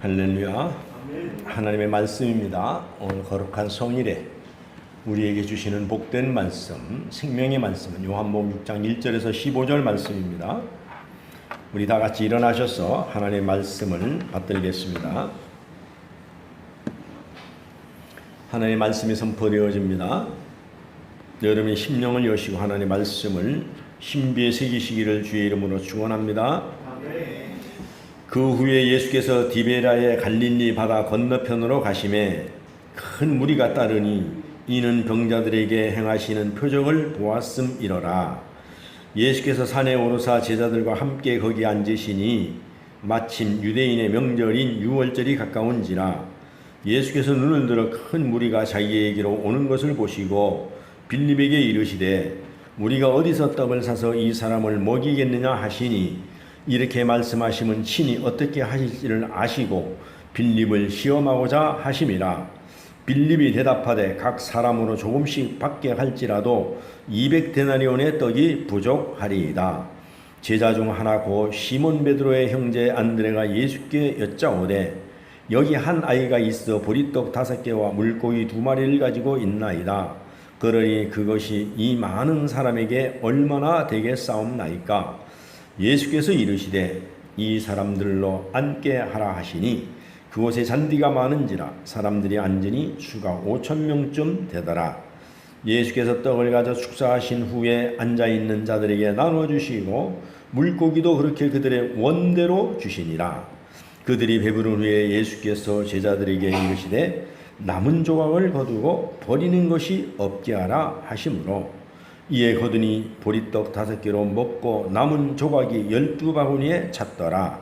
할렐루야. 하나님의 말씀입니다. 오늘 거룩한 성일에 우리에게 주시는 복된 말씀, 생명의 말씀은 요한복음 6장 1절에서 15절 말씀입니다. 우리 다 같이 일어나셔서 하나님의 말씀을 받들겠습니다. 하나님의 말씀이 선포되어집니다. 여러분이 심령을 여시고 하나님의 말씀을 신비에 새기시기를 주의 이름으로 축원합니다. 그 후에 예수께서 디베라의 갈릴리 바다 건너편으로 가시매 큰 무리가 따르니 이는 병자들에게 행하시는 표적을 보았음이러라. 예수께서 산에 오르사 제자들과 함께 거기 앉으시니 마침 유대인의 명절인 유월절이 가까운지라. 예수께서 눈을 들어 큰 무리가 자기에게로 오는 것을 보시고 빌립에게 이르시되 우리가 어디서 떡을 사서 이 사람을 먹이겠느냐 하시니 이렇게 말씀하시면 친히 어떻게 하실지를 아시고 빌립을 시험하고자 하심이라. 빌립이 대답하되 각 사람으로 조금씩 받게 할지라도 200데나리온의 떡이 부족하리이다. 제자 중 하나 곧 시몬 베드로의 형제 안드레가 예수께 여짜오되 여기 한 아이가 있어 보리떡 5개와 물고기 2마리를 가지고 있나이다. 그러니 그것이 이 많은 사람에게 얼마나 되겠사옵나이까. 예수께서 이르시되 이 사람들로 앉게 하라 하시니 그곳에 잔디가 많은지라 사람들이 앉으니 수가 5,000명쯤 되더라. 예수께서 떡을 가져 축사하신 후에 앉아있는 자들에게 나눠주시고 물고기도 그렇게 그들의 원대로 주시니라. 그들이 배부른 후에 예수께서 제자들에게 이르시되 남은 조각을 거두고 버리는 것이 없게 하라 하시므로 이에 거두니 보리떡 5개로 먹고 남은 조각이 12바구니에 찼더라.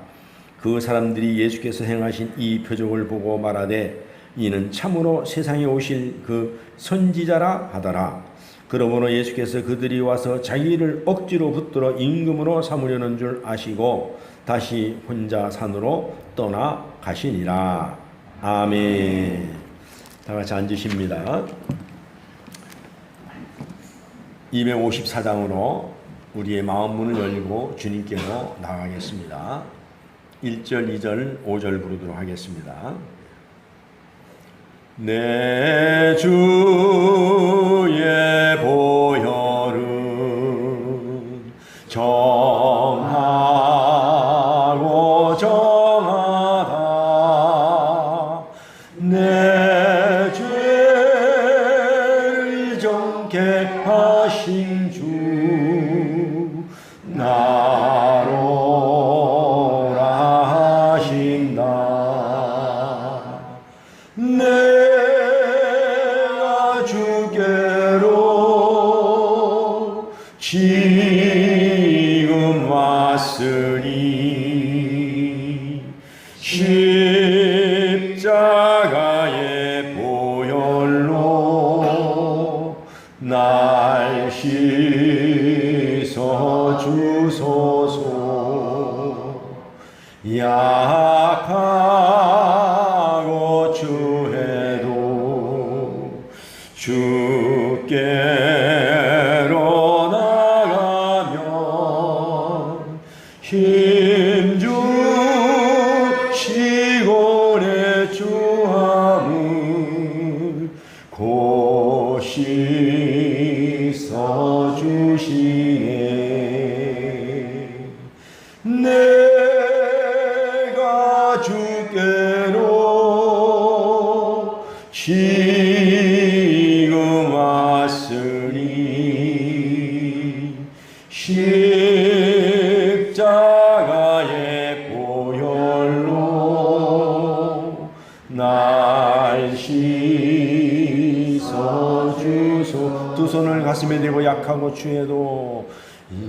그 사람들이 예수께서 행하신 이 표적을 보고 말하되 이는 참으로 세상에 오실 그 선지자라 하더라. 그러므로 예수께서 그들이 와서 자기를 억지로 붙들어 임금으로 삼으려는 줄 아시고 다시 혼자 산으로 떠나 가시니라. 아멘. 다 같이 앉으십니다. 254장으로 우리의 마음 문을 열고 주님께로 나가겠습니다. 1절, 2절, 5절 부르도록 하겠습니다. 내 주의 보혈은 정하고 정하다. 내 죄를 정케 하신 주 나로 하신다. 내가 주께로 지금 왔으니 십자가의 보혈로 날 씻어 주소서. 약하고 추해도 주께로 나가면 힘 주시고 내 주함을 곧 씻어 주시네. 내가 주께로 지금 왔으니 십자가의 보혈로 날 씻어 주소. 두 손을 가슴에 대고 약하고 추해도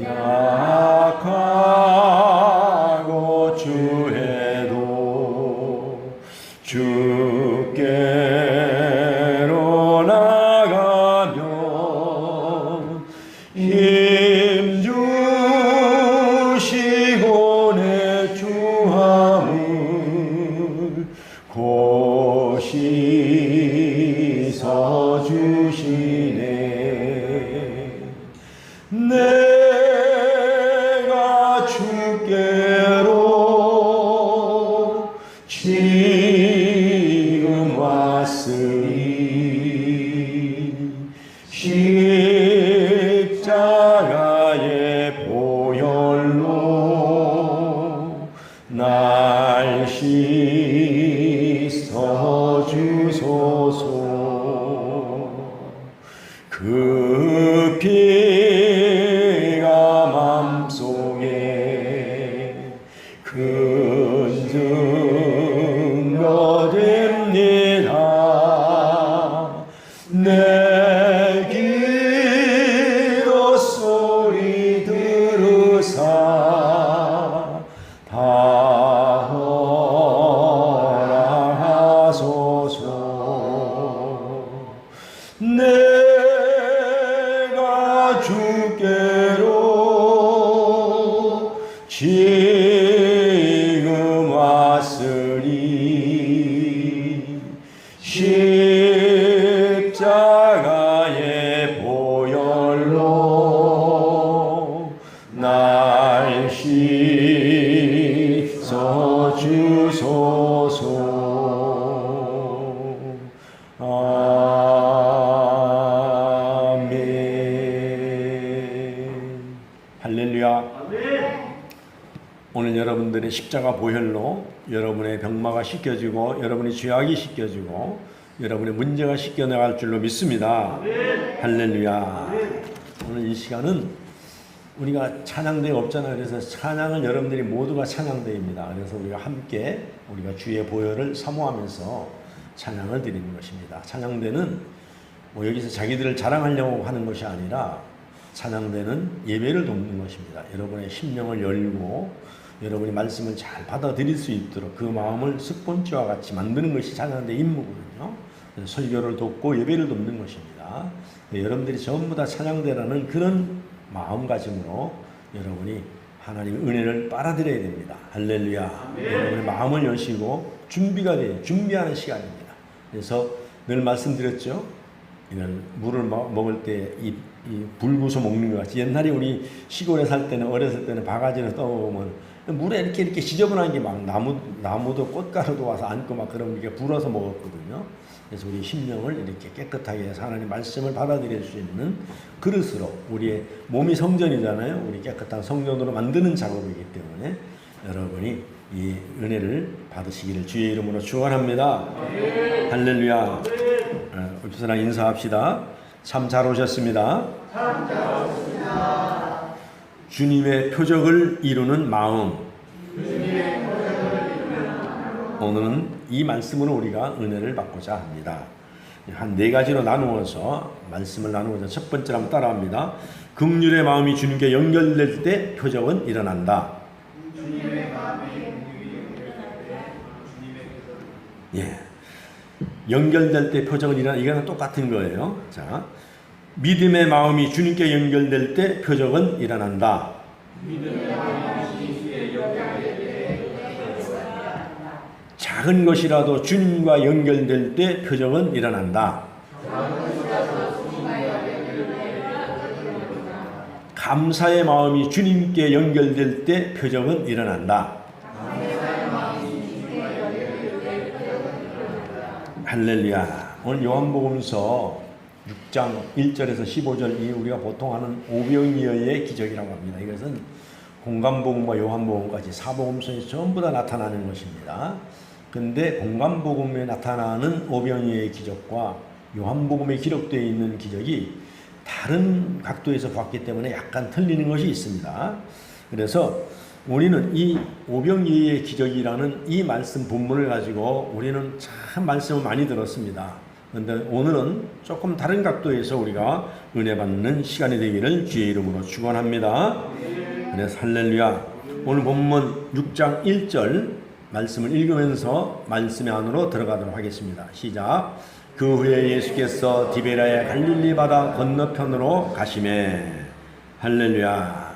약하고 추해도 주께로 나가면 힘 주시고 내 주함을 곧 씻어 주시네. 내가 주께로 지 지금 왔으니 십자가의 보혈로 날 씻어 주소서. 그 피가 맘속에 큰 증거 됩니다. 내 기도 소리 들으사 다 허락하소서. 내가 주께로 지금 왔으니 십자가의 보혈로 날 씻어 주소서. 할렐루야. 오늘 여러분들의 십자가 보혈로 여러분의 병마가 씻겨지고 여러분의 죄악이 씻겨지고 여러분의 문제가 씻겨나갈 줄로 믿습니다. 할렐루야. 오늘 이 시간은 우리가 찬양대가 없잖아요. 그래서 찬양은 여러분들이 모두가 찬양대입니다. 그래서 우리가 함께 우리가 주의 보혈을 사모하면서 찬양을 드리는 것입니다. 찬양대는 뭐 여기서 자기들을 자랑하려고 하는 것이 아니라 찬양대는 예배를 돕는 것입니다. 여러분의 심령을 열고 여러분이 말씀을 잘 받아들일 수 있도록 그 마음을 습본지와 같이 만드는 것이 찬양대 임무거든요. 설교를 돕고 예배를 돕는 것입니다. 여러분들이 전부 다 찬양대라는 그런 마음가짐으로 여러분이 하나님의 은혜를 빨아들여야 됩니다. 할렐루야. 여러분의 마음을 여시고 준비하는 시간입니다. 그래서 늘 말씀드렸죠. 이런 물을 먹을 때 이 불구서 먹는 것 같이 옛날에 우리 시골에 살 때는 어렸을 때는 바가지를 떠오면 물에 이렇게 지저분한 게 막 나무도 꽃가루도 와서 앉고 막 그런 게 불어서 먹었거든요. 그래서 우리 심령을 이렇게 깨끗하게 해서 하나님 말씀을 받아들일 수 있는 그릇으로 우리의 몸이 성전이잖아요. 우리 깨끗한 성전으로 만드는 작업이기 때문에 여러분이 이 은혜를 받으시기를 주의 이름으로 축원합니다. 할렐루야. 우리랑 인사합시다. 참 잘 오셨습니다. 참 잘 오셨습니다. 주님의 표적을 이루는 마음. 오늘은 이 말씀으로 우리가 은혜를 받고자 합니다. 한 네 가지로 나누어서 말씀을 나누고자. 첫 번째로 한번 따라합니다. 긍휼의 마음이 주님께 연결될 때 표적은 일어난다. 예. 연결될 때 표적은 일어난다. 이거는 똑같은 거예요. 자, 믿음의 마음이 주님께 연결될 때 표적은 일어난다. 작은 것이라도 주님과 연결될 때 표적은 일어난다. 감사의 마음이 주님께 연결될 때 표적은 일어난다. 할렐루야. 오늘 요한복음서 6장 1절에서 15절 이 우리가 보통 하는 오병이어의 기적이라고 합니다. 이것은 공간복음과 요한복음까지 사복음서에 전부 다 나타나는 것입니다. 근데 공간복음에 나타나는 오병이어의 기적과 요한복음에 기록되어 있는 기적이 다른 각도에서 봤기 때문에 약간 틀리는 것이 있습니다. 그래서 우리는 이 오병이어의 기적이라는 이 말씀 본문을 가지고 우리는 참 말씀을 많이 들었습니다. 그런데 오늘은 조금 다른 각도에서 우리가 은혜 받는 시간이 되기를 주의 이름으로 축원합니다. 그래서 할렐루야. 오늘 본문 6장 1절 말씀을 읽으면서 말씀의 안으로 들어가도록 하겠습니다. 시작. 그 후에 예수께서 디베라의 갈릴리 바다 건너편으로 가시매. 할렐루야.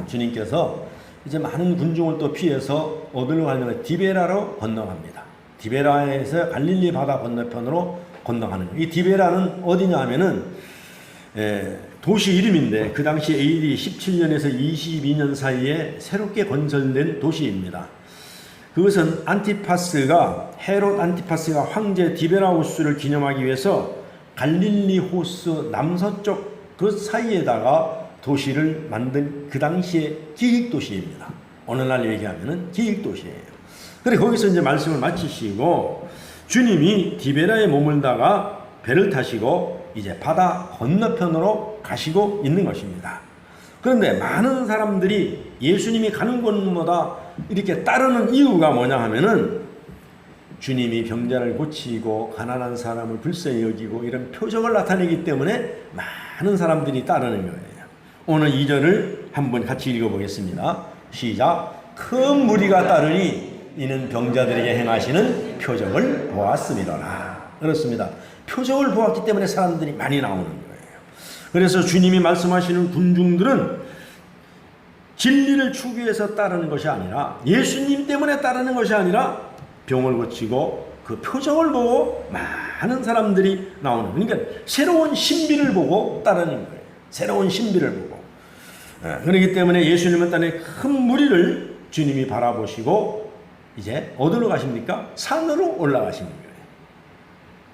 주님께서 이제 많은 군중을 또 피해서 어디로 가냐면 디베라로 건너갑니다. 디베라에서 갈릴리 바다 건너편으로 건너가는 거예요. 이 디베라는 어디냐 하면은 도시 이름인데 그 당시 AD 17년에서 22년 사이에 새롭게 건설된 도시입니다. 그것은 헤롯 안티파스가 황제 디베라우스를 기념하기 위해서 갈릴리 호수 남서쪽 그 사이에다가 도시를 만든 그 당시의 기획도시입니다. 오늘날 얘기하면은 기획도시예요. 그래 거기서 이제 말씀을 마치시고 주님이 디베라에 머물다가 배를 타시고 이제 바다 건너편으로 가시고 있는 것입니다. 그런데 많은 사람들이 예수님이 가는 곳마다 이렇게 따르는 이유가 뭐냐 하면은 주님이 병자를 고치고 가난한 사람을 불쌍히 여기고 이런 표적을 나타내기 때문에 많은 사람들이 따르는 거예요. 오늘 2절을 한번 같이 읽어보겠습니다. 시작. 큰 무리가 따르니 이는 병자들에게 행하시는 표적을 보았음이로라. 그렇습니다. 표적을 보았기 때문에 사람들이 많이 나오는 거예요. 그래서 주님이 말씀하시는 군중들은 진리를 추구해서 따르는 것이 아니라 예수님 때문에 따르는 것이 아니라 병을 고치고 그 표적을 보고 많은 사람들이 나오는, 그러니까 새로운 신비를 보고 따르는 거예요. 새로운 신비를 보고. 그렇기 때문에 예수님은 땅에 큰 무리를 주님이 바라보시고 이제 어디로 가십니까? 산으로 올라가시는 거예요.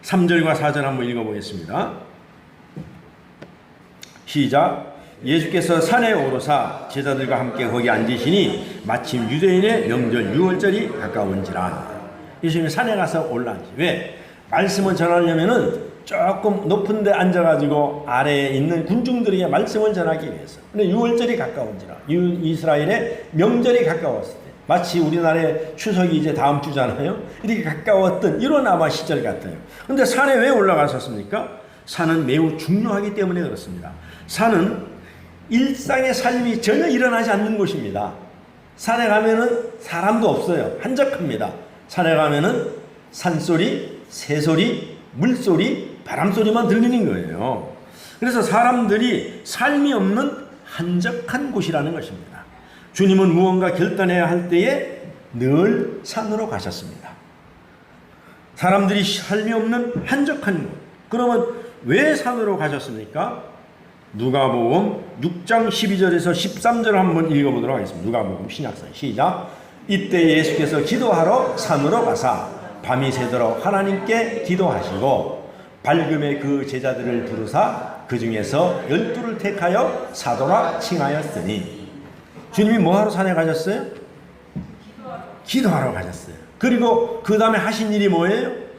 3절과 4절 한번 읽어보겠습니다. 시작. 예수께서 산에 오르사 제자들과 함께 거기 앉으시니 마침 유대인의 명절 유월절이 가까운지라. 예수님이 산에 가서 올라앉지. 왜? 말씀을 전하려면은 조금 높은 데 앉아가지고 아래에 있는 군중들에게 말씀을 전하기 위해서. 근데 유월절이 가까운지라. 이스라엘의 명절이 가까웠을 때. 마치 우리나라의 추석이 이제 다음 주잖아요. 이렇게 가까웠던 이런 아마 시절 같아요. 근데 산에 왜 올라가셨습니까? 산은 매우 중요하기 때문에 그렇습니다. 산은 일상의 삶이 전혀 일어나지 않는 곳입니다. 산에 가면은 사람도 없어요. 한적합니다. 산에 가면은 산소리, 새소리, 물소리, 바람소리만 들리는 거예요. 그래서 사람들이 삶이 없는 한적한 곳이라는 것입니다. 주님은 무언가 결단해야 할 때에 늘 산으로 가셨습니다. 사람들이 삶이 없는 한적한 곳. 그러면 왜 산으로 가셨습니까? 누가복음 6장 12절에서 13절을 한번 읽어보도록 하겠습니다. 누가복음 신약성 시작. 이때 예수께서 기도하러 산으로 가사 밤이 새도록 하나님께 기도하시고 밝음에 그 제자들을 부르사 그 중에서 12를 택하여 사도라 칭하였으니. 주님이 뭐하러 산에 가셨어요? 기도하러 가셨어요. 그리고 그 다음에 하신 일이 뭐예요?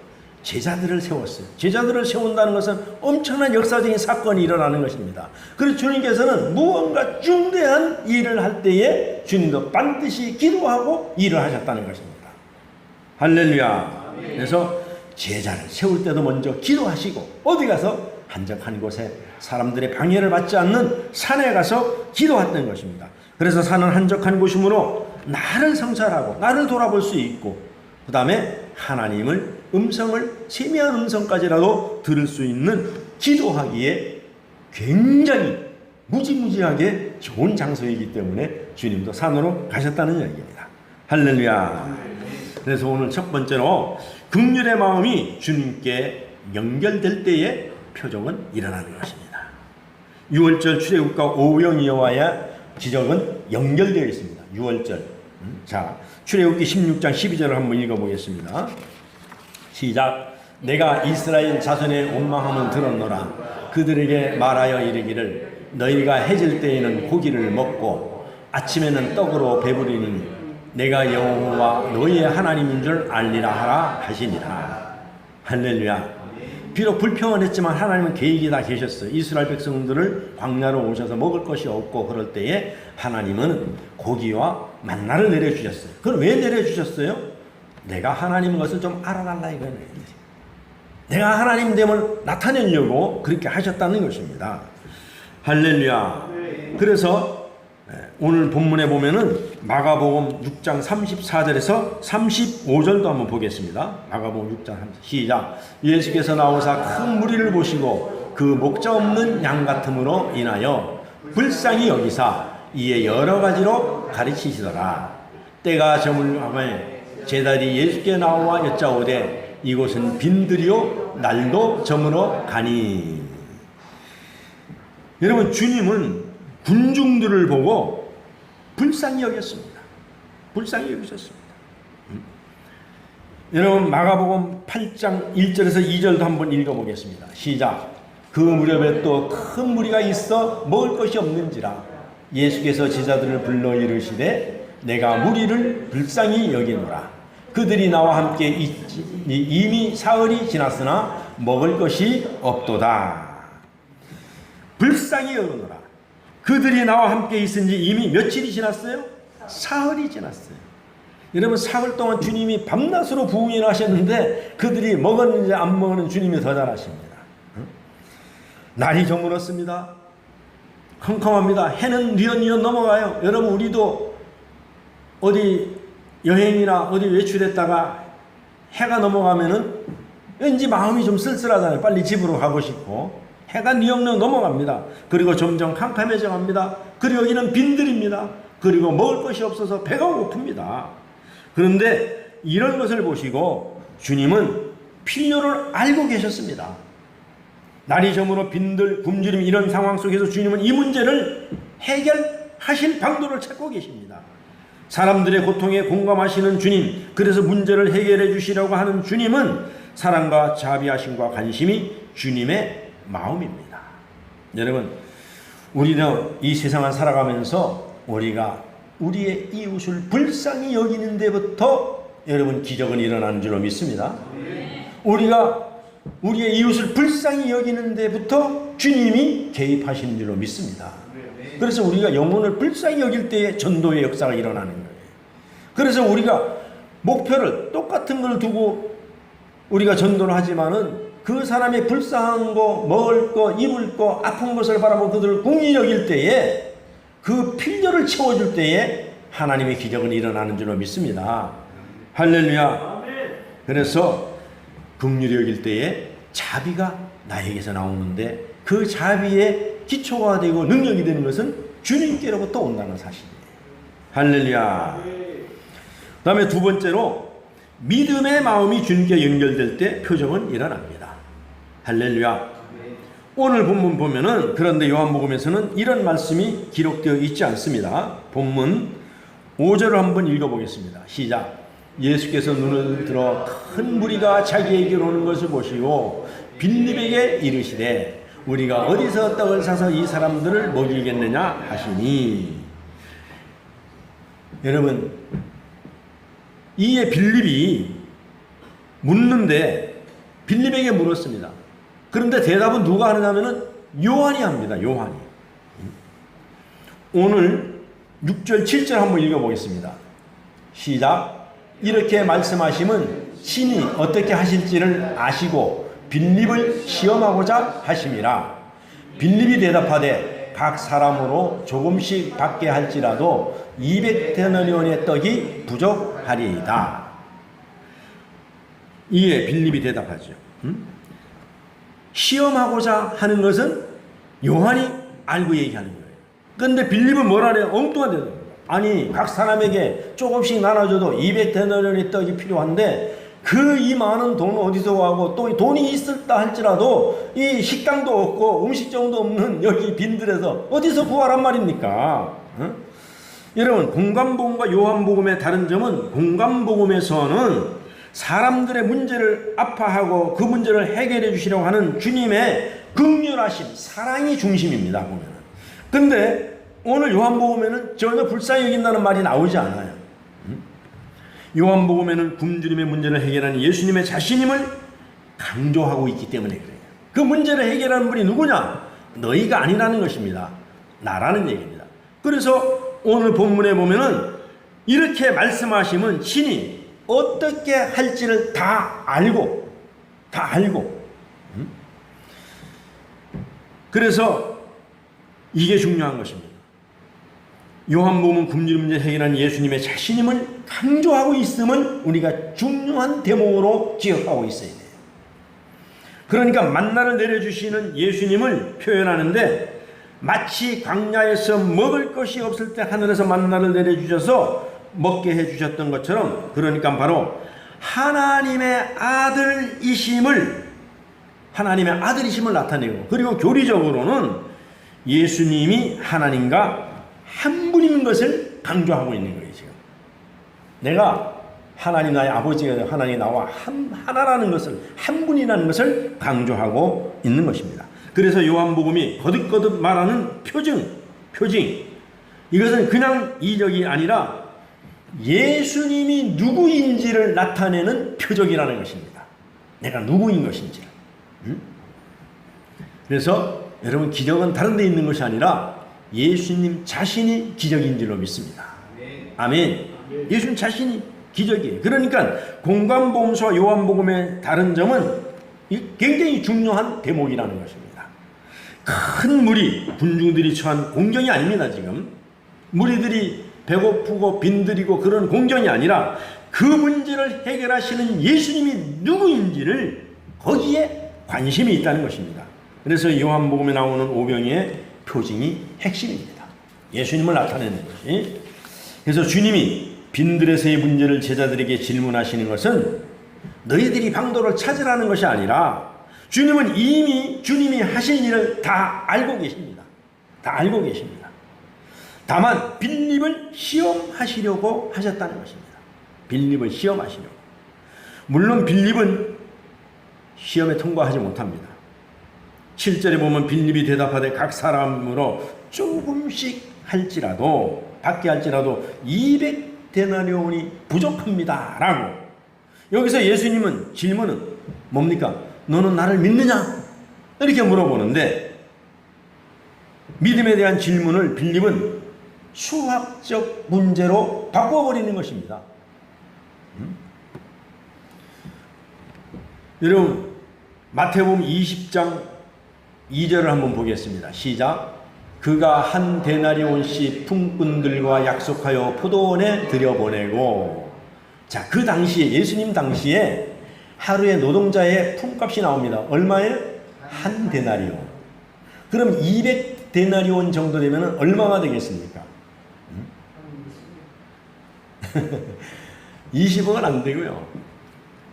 제자들을 세웠어요. 제자들을 세운다는 것은 엄청난 역사적인 사건이 일어나는 것입니다. 그래서 주님께서는 무언가 중대한 일을 할 때에 주님도 반드시 기도하고 일을 하셨다는 것입니다. 할렐루야. 그래서 제자를 세울 때도 먼저 기도하시고 어디 가서 한적한 곳에 사람들의 방해를 받지 않는 산에 가서 기도했던 것입니다. 그래서 산은 한적한 곳이므로 나를 성찰하고 나를 돌아볼 수 있고 그 다음에 하나님을 음성을 세미한 음성까지라도 들을 수 있는 기도하기에 굉장히 무지무지하게 좋은 장소이기 때문에 주님도 산으로 가셨다는 이야기입니다. 할렐루야. 그래서 오늘 첫 번째로 긍휼의 마음이 주님께 연결될 때에 표적은 일어나는 것입니다. 6월절 출애굽과 오병 여호와의 기적은 연결되어 있습니다. 6월절. 자, 출애굽기 16장 12절을 한번 읽어보겠습니다. 시작. 내가 이스라엘 자손의 원망함을 들었노라. 그들에게 말하여 이르기를 너희가 해질 때에는 고기를 먹고 아침에는 떡으로 배부르니 내가 여호와 너희의 하나님인 줄 알리라 하라 하시니라. 할렐루야. 비록 불평은 했지만 하나님은 계획이 다 계셨어요. 이스라엘 백성들을 광야로 오셔서 먹을 것이 없고 그럴 때에 하나님은 고기와 만나를 내려주셨어요. 그걸 왜 내려주셨어요? 내가 하나님인 것을 좀 알아달라 이거예요. 내가 하나님 됨을 나타내려고 그렇게 하셨다는 것입니다. 할렐루야. 그래서 오늘 본문에 보면은 마가복음 6장 34절에서 35절도 한번 보겠습니다. 마가복음 6장 30 시작. 예수께서 나오사 큰 무리를 보시고 그 목자 없는 양 같음으로 인하여 불쌍히 여기사 이에 여러 가지로 가르치시더라. 때가 저물함에 제자들이 예수께 나와 여짜오되 이곳은 빈들이요 날도 저물어 가니. 여러분, 주님은 군중들을 보고 불쌍히 여겼습니다. 불쌍히 여기셨습니다. 여러분 마가복음 8장 1절에서 2절도 한번 읽어보겠습니다. 시작. 그 무렵에 또 큰 무리가 있어 먹을 것이 없는지라 예수께서 제자들을 불러 이르시되 내가 무리를 불쌍히 여기노라. 그들이 나와 함께 있지 이미 사흘이 지났으나 먹을 것이 없도다. 불쌍히 여기노라. 그들이 나와 함께 있은지 이미 며칠이 지났어요? 사흘이 지났어요. 여러분 사흘 동안 주님이 밤낮으로 부흥을 하셨는데 그들이 먹었는지 안 먹었는지 주님이 더 잘 아십니다. 날이 저물었습니다. 컴컴합니다. 해는 뉘엿뉘엿 넘어가요. 여러분 우리도 어디 여행이나 어디 외출했다가 해가 넘어가면은 왠지 마음이 좀 쓸쓸하잖아요. 빨리 집으로 가고 싶고 해가 뉘엿뉘엿 넘어갑니다. 그리고 점점 캄캄해져 갑니다. 그리고 여기는 빈들입니다. 그리고 먹을 것이 없어서 배가 고픕니다. 그런데 이런 것을 보시고 주님은 필요를 알고 계셨습니다. 날이 저물어 빈들 굶주림 이런 상황 속에서 주님은 이 문제를 해결하실 방도를 찾고 계십니다. 사람들의 고통에 공감하시는 주님, 그래서 문제를 해결해 주시려고 하는 주님은 사랑과 자비하심과 관심이 주님의 마음입니다. 여러분 우리는 이 세상을 살아가면서 우리가 우리의 이웃을 불쌍히 여기는 데부터 여러분 기적은 일어나는 줄로 믿습니다. 우리가 우리의 이웃을 불쌍히 여기는 데부터 주님이 개입하시는 줄로 믿습니다. 그래서 우리가 영혼을 불쌍히 여길 때에 전도의 역사가 일어나는 거예요. 그래서 우리가 목표를 똑같은 걸 두고 우리가 전도를 하지만은 그 사람의 불쌍한 거, 먹을 거, 입을 거, 아픈 것을 바라보고 그들을 궁히 여길 때에 그 필요를 채워줄 때에 하나님의 기적은 일어나는 줄로 믿습니다. 할렐루야. 그래서 긍휼히 여길 때에 자비가 나에게서 나오는데 그 자비의 기초가 되고 능력이 되는 것은 주님께로부터 온다는 사실이에요. 할렐루야. 그 다음에 두 번째로 믿음의 마음이 주님께 연결될 때 표적은 일어납니다. 할렐루야. 오늘 본문 보면은 그런데 요한복음에서는 이런 말씀이 기록되어 있지 않습니다. 본문 5절을 한번 읽어보겠습니다. 시작. 예수께서 눈을 들어 큰 무리가 자기에게로 오는 것을 보시고 빌립에게 이르시되 우리가 어디서 떡을 사서 이 사람들을 먹이겠느냐 하시니. 여러분 이에 빌립이 묻는데 빌립에게 물었습니다. 그런데 대답은 누가 하느냐면은 요한이 합니다. 요한이. 오늘 6절 7절 한번 읽어보겠습니다. 시작. 이렇게 말씀하심은 신이 어떻게 하실지를 아시고 빌립을 시험하고자 하심이라. 빌립이 대답하되 각 사람으로 조금씩 받게 할지라도 200데나리온의 떡이 부족하리이다. 이에 빌립이 대답하죠. 시험하고자 하는 것은 요한이 알고 얘기하는 거예요. 그런데 빌립은 뭐라 그래요? 엉뚱한 대답. 아니 각 사람에게 조금씩 나눠줘도 200데나리온의 떡이 필요한데 그 이 많은 돈 어디서 구하고 또 돈이 있었다 할지라도 이 식당도 없고 음식점도 없는 여기 빈들에서 어디서 구하란 말입니까? 여러분 공관복음과 요한복음의 다른 점은 공관복음에서는 사람들의 문제를 아파하고 그 문제를 해결해 주시려고 하는 주님의 긍휼하심, 사랑이 중심입니다. 보면은. 근데 오늘 요한복음에는 전혀 불쌍히 여긴다는 말이 나오지 않아요. 요한복음에는 굶주림의 문제를 해결하는 예수님의 자신임을 강조하고 있기 때문에 그래요. 그 문제를 해결하는 분이 누구냐? 너희가 아니라는 것입니다. 나라는 얘기입니다. 그래서 오늘 본문에 보면은 이렇게 말씀하시면 신이 어떻게 할지를 다 알고 그래서 이게 중요한 것입니다. 요한복음은 굶주림 문제 해결하는 예수님의 자신임을 강조하고 있음을 우리가 중요한 대목으로 기억하고 있어야 돼요. 그러니까 만나를 내려주시는 예수님을 표현하는데 마치 광야에서 먹을 것이 없을 때 하늘에서 만나를 내려주셔서 먹게 해주셨던 것처럼, 그러니까 바로 하나님의 아들이심을 나타내고, 그리고 교리적으로는 예수님이 하나님과 한 분인 것을 강조하고 있는 거예요. 지금 내가 하나님 나의 아버지가 하나님 나와 하나라는 것을, 한 분이라는 것을 강조하고 있는 것입니다. 그래서 요한복음이 거듭거듭 말하는 표징, 이것은 그냥 이적이 아니라 예수님이 누구인지를 나타내는 표적이라는 것입니다. 내가 누구인 것인지를. 그래서 여러분, 기적은 다른 데 있는 것이 아니라 예수님 자신이 기적인 줄로 믿습니다. 아멘. 예수님 자신이 기적이에요. 그러니까 공관복음서와 요한복음의 다른 점은 굉장히 중요한 대목이라는 것입니다. 큰 무리, 군중들이 처한 공경이 아닙니다. 지금 무리들이 배고프고 빈들이고 그런 공경이 아니라 그 문제를 해결하시는 예수님이 누구인지를 거기에 관심이 있다는 것입니다. 그래서 요한복음에 나오는 오병이의 표징이 핵심입니다. 예수님을 나타내는 것이. 그래서 주님이 빈들에서의 문제를 제자들에게 질문하시는 것은 너희들이 방도를 찾으라는 것이 아니라 주님은 이미 주님이 하신 일을 다 알고 계십니다. 다 알고 계십니다. 다만 빌립을 시험하시려고 하셨다는 것입니다. 빌립을 시험하시려고. 물론 빌립은 시험에 통과하지 못합니다. 7절에 보면 빌립이 대답하되 각 사람으로 조금씩 할지라도, 받게 할지라도 200데나리온이 부족합니다 라고. 여기서 예수님은 질문은 뭡니까? 너는 나를 믿느냐? 이렇게 물어보는데, 믿음에 대한 질문을 빌립은 수학적 문제로 바꿔버리는 것입니다. 여러분, 마태복음 20장 2절을 한번 보겠습니다. 시작. 그가 한 데나리온씩 품꾼들과 약속하여 포도원에 들여보내고. 자, 그 당시에, 예수님 당시에 하루에 노동자의 품값이 나옵니다. 얼마예요? 한 데나리온. 그럼 200데나리온 정도 되면 얼마가 되겠습니까? 20억은 안 되고요.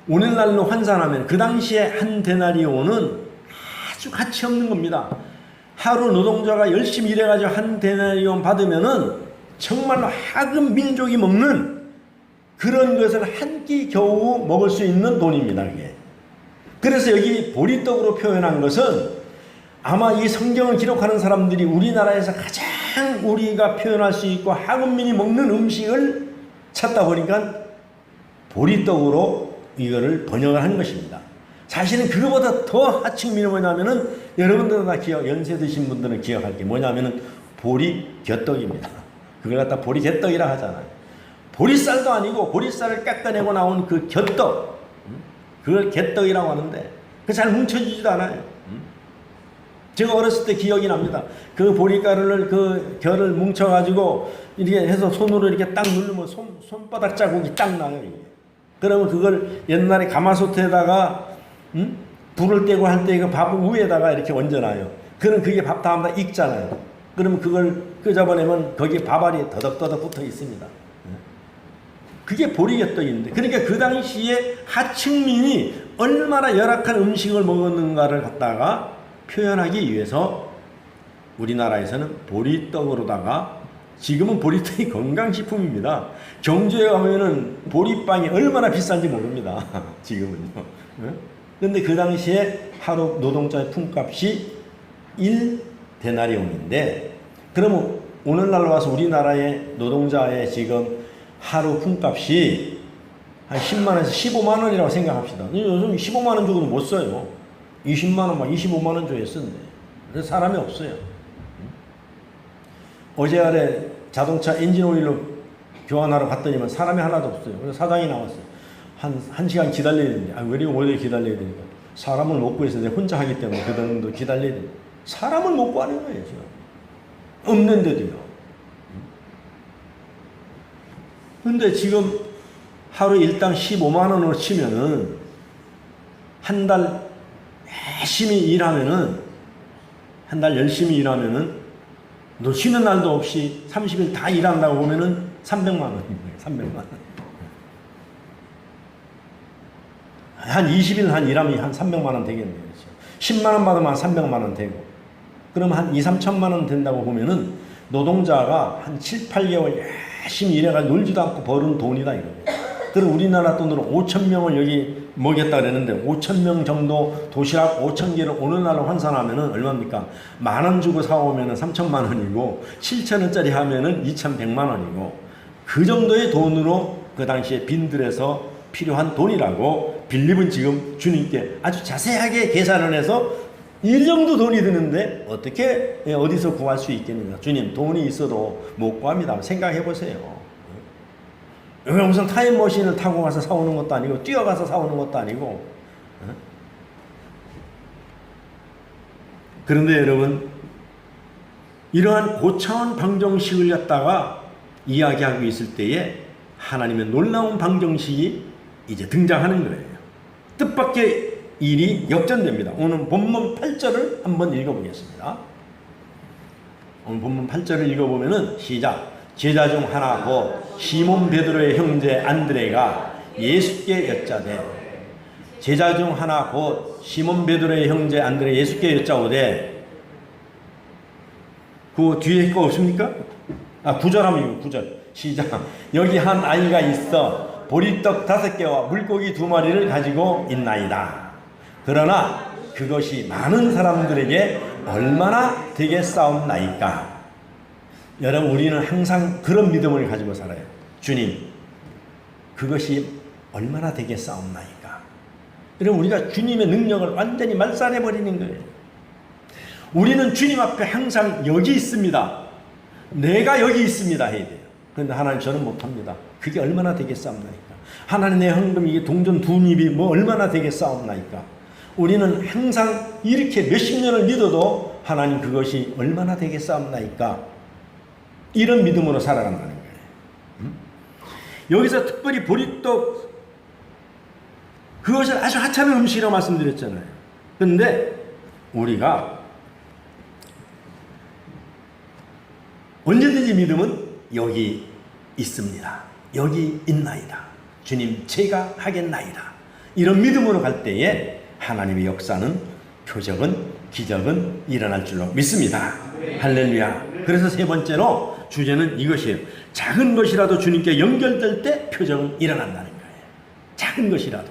오늘날로 환산하면 그 당시에 한 데나리온은 아주 가치 없는 겁니다. 하루 노동자가 열심히 일해가지고 한 데나리온 받으면은 정말로 하급 민족이 먹는 그런 것을 한 끼 겨우 먹을 수 있는 돈입니다. 그게. 그래서 여기 보리떡으로 표현한 것은 아마 이 성경을 기록하는 사람들이 우리나라에서 가장 우리가 표현할 수 있고 하급민이 먹는 음식을 찾다 보니까 보리떡으로 이거를 번역을 한 것입니다. 사실은 그거보다 더 하층민이 뭐냐면은 여러분들은 다 연세 드신 분들은 기억할 게 뭐냐면은 보리겨떡입니다. 그걸 갖다 보리개떡이라 하잖아요. 보리쌀도 아니고 보리쌀을 깎아내고 나온 그 곁떡, 그걸 개떡이라고 하는데 그 잘 뭉쳐지지도 않아요. 제가 어렸을 때 기억이 납니다. 그 보리가루를 그 결을 뭉쳐가지고 이렇게 해서 손으로 이렇게 딱 누르면 손바닥 자국이 딱 나요. 이게. 그러면 그걸 옛날에 가마솥에다가 불을 떼고 할 때 그 밥 위에다가 이렇게 얹어놔요. 그럼 그게 밥 다음에 익잖아요. 그러면 그걸 끄집어내면 거기에 밥알이 더덕더덕 붙어 있습니다. 그게 보리개떡인데, 그러니까 그 당시에 하층민이 얼마나 열악한 음식을 먹었는가를 갖다가 표현하기 위해서 우리나라에서는 보리떡으로다가, 지금은 보리떡이 건강식품입니다. 경주에 가면은 보리빵이 얼마나 비싼지 모릅니다. 지금은요. 그런데 그 당시에 하루 노동자의 품값이 1데나리온인데, 그러면 오늘날로 와서 우리나라의 노동자의 지금 하루 품값이 한 10만원에서 15만원이라고 생각합시다. 요즘 15만원 주고도 못 써요. 20만원, 막 25만원 줘야 쓰는데. 그래서 사람이 없어요. 어제 아래 자동차 엔진 오일로 교환하러 갔더니만 사람이 하나도 없어요. 그래서 사장이 나왔어요. 한 시간 기다려야 되는데, 왜 이렇게 오래 기다려야 되니까. 사람을 못 구해서 내가 혼자 하기 때문에 그 정도 기다려야 돼. 사람을 못 구하는 거예요, 지금. 없는데도요. 근데 지금 하루 일당 15만원으로 치면은 한 달 열심히 일하면은, 한 달 열심히 일하면은 너 쉬는 날도 없이 30일 다 일한다고 보면은 300만원입니다. 300만원. 한 20일 한 일하면 한 300만원 되겠네요. 그렇죠? 10만원 받으면 한 300만원 되고. 그럼 한 2, 3천만원 된다고 보면은 노동자가 한 7, 8개월 열심히 일해가지고 놀지도 않고 버는 돈이다 이거예요. 그럼 우리나라 돈으로 5,000명을 여기 먹였다 그랬는데 5,000명 정도 도시락 5,000개를 오늘날로 환산하면은 얼마입니까? 10,000원 주고 사오면은 3,000만 원이고 7,000원짜리 하면은 2,100만 원이고 그 정도의 돈으로 그 당시에 빈들에서 필요한 돈이라고 빌립은 지금 주님께 아주 자세하게 계산을 해서 이 정도 돈이 드는데 어떻게 어디서 구할 수 있겠느냐. 주님 돈이 있어도 못 구합니다. 생각해 보세요. 여기 무슨 타임머신을 타고 가서 사오는 것도 아니고 뛰어가서 사오는 것도 아니고. 그런데 여러분 이러한 고차원 방정식을 갖다가 이야기하고 있을 때에 하나님의 놀라운 방정식이 이제 등장하는 거예요. 뜻밖의 일이 역전됩니다. 오늘 본문 8절을 한번 읽어보겠습니다. 오늘 본문 8절을 읽어보면은 시작. 제자 중 하나 곧 시몬 베드로의 형제 안드레가 예수께 여짜되 제자 중 하나 곧 시몬 베드로의 형제 안드레 예수께 여짜오되 그 뒤에 거 없습니까? 9절 하면 9절 시작. 여기 한 아이가 있어 보리떡 5개와 물고기 2마리를 가지고 있나이다. 그러나 그것이 많은 사람들에게 얼마나 되겠사옵나이까. 여러분 우리는 항상 그런 믿음을 가지고 살아요. 주님 그것이 얼마나 되겠사옵나이까. 여러분 우리가 주님의 능력을 완전히 말살해버리는 거예요. 우리는 주님 앞에 항상 여기 있습니다. 내가 여기 있습니다 해야 돼요. 그런데 하나님 저는 못합니다. 그게 얼마나 되겠사옵나이까. 하나님 내 헌금 이게 동전 2입이 뭐 얼마나 되겠사옵나이까. 우리는 항상 이렇게 몇십 년을 믿어도 하나님 그것이 얼마나 되겠사옵나이까. 이런 믿음으로 살아간다는 거예요. 여기서 특별히 보리떡 그것을 아주 하찮은 음식이라고 말씀드렸잖아요. 그런데 우리가 언제든지 믿음은 여기 있습니다. 여기 있나이다. 주님 제가 하겠나이다. 이런 믿음으로 갈 때에 하나님의 역사는 표적은 기적은 일어날 줄로 믿습니다. 할렐루야. 그래서 세 번째로 주제는 이것이에요. 작은 것이라도 주님께 연결될 때 표적은 일어난다는 거예요. 작은 것이라도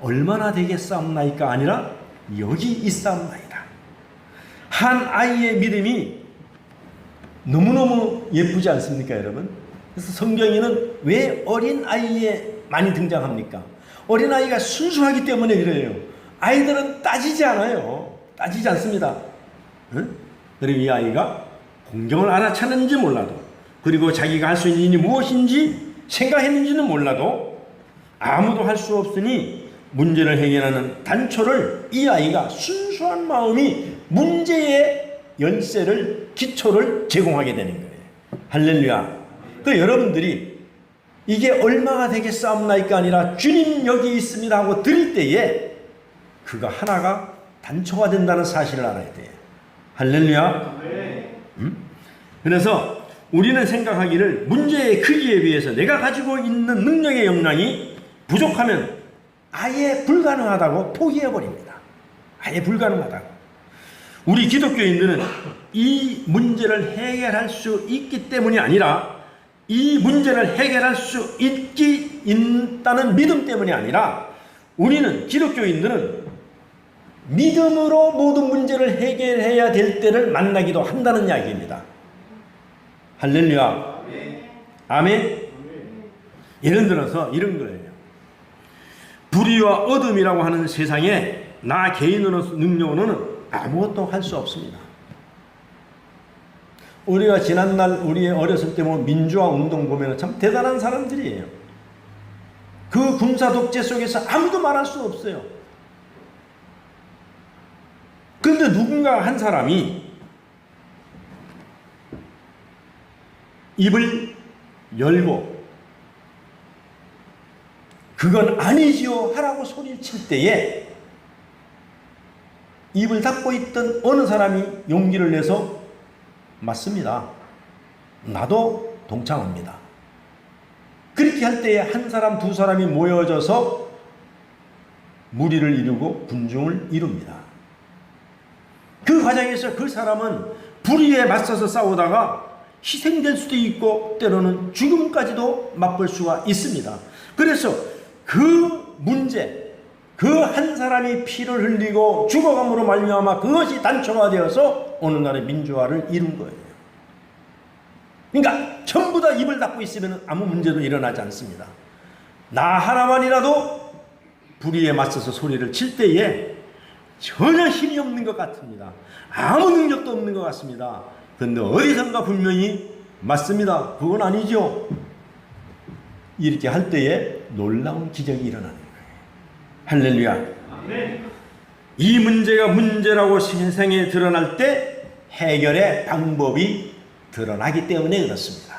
얼마나 되겠사옵나이까 아니라 여기 있사옵나이다. 한 아이의 믿음이 너무너무 예쁘지 않습니까 여러분? 그래서 성경에는 왜 어린아이에 많이 등장합니까? 어린아이가 순수하기 때문에 그래요. 아이들은 따지지 않아요. 따지지 않습니다. 응? 그리고 이 아이가 공경을 알아차는지 몰라도 그리고 자기가 할 수 있는 일이 무엇인지 생각했는지는 몰라도 아무도 할 수 없으니 문제를 해결하는 단초를 이 아이가 순수한 마음이 문제의 열쇠를 기초를 제공하게 되는 거예요. 할렐루야. 그 여러분들이 이게 얼마가 되겠사옵나이까 아니라 주님 여기 있습니다 하고 드릴 때에 그가 하나가 단초가 된다는 사실을 알아야 돼요. 할렐루야. 그래서 우리는 생각하기를 문제의 크기에 비해서 내가 가지고 있는 능력의 역량이 부족하면 아예 불가능하다고 포기해버립니다. 아예 불가능하다고. 우리 기독교인들은 이 문제를 해결할 수 있기 때문이 아니라 이 문제를 해결할 수 있다는 믿음 때문이 아니라 우리는 기독교인들은 믿음으로 모든 문제를 해결해야 될 때를 만나기도 한다는 이야기입니다. 할렐루야. 아멘. 예를 들어서 이런 거예요. 불의와 어둠이라고 하는 세상에 나 개인으로서 능력으로는 아무것도 할 수 없습니다. 우리가 지난날 우리의 어렸을 때 보면 민주화 운동 보면 참 대단한 사람들이에요. 그 군사 독재 속에서 아무도 말할 수 없어요. 그런데 누군가 한 사람이 입을 열고 그건 아니지요 하라고 소리를 칠 때에 입을 닫고 있던 어느 사람이 용기를 내서 맞습니다. 나도 동참합니다. 그렇게 할 때에 한 사람 두 사람이 모여져서 무리를 이루고 군중을 이룹니다. 그 과정에서 그 사람은 불의에 맞서서 싸우다가 희생될 수도 있고 때로는 죽음까지도 맛볼 수가 있습니다. 그래서 그 문제, 그 한 사람이 피를 흘리고 죽어감으로 말미암아 그것이 단초가 되어서 오늘날의 민주화를 이룬 거예요. 그러니까 전부 다 입을 닫고 있으면 아무 문제도 일어나지 않습니다. 나 하나만이라도 불의에 맞서서 소리를 칠 때에 전혀 힘이 없는 것 같습니다. 아무 능력도 없는 것 같습니다. 그런데 어디선가 분명히 맞습니다. 그건 아니죠. 이렇게 할 때에 놀라운 기적이 일어나는 거예요. 할렐루야. 아멘. 이 문제가 문제라고 세상에 드러날 때 해결의 방법이 드러나기 때문에 그렇습니다.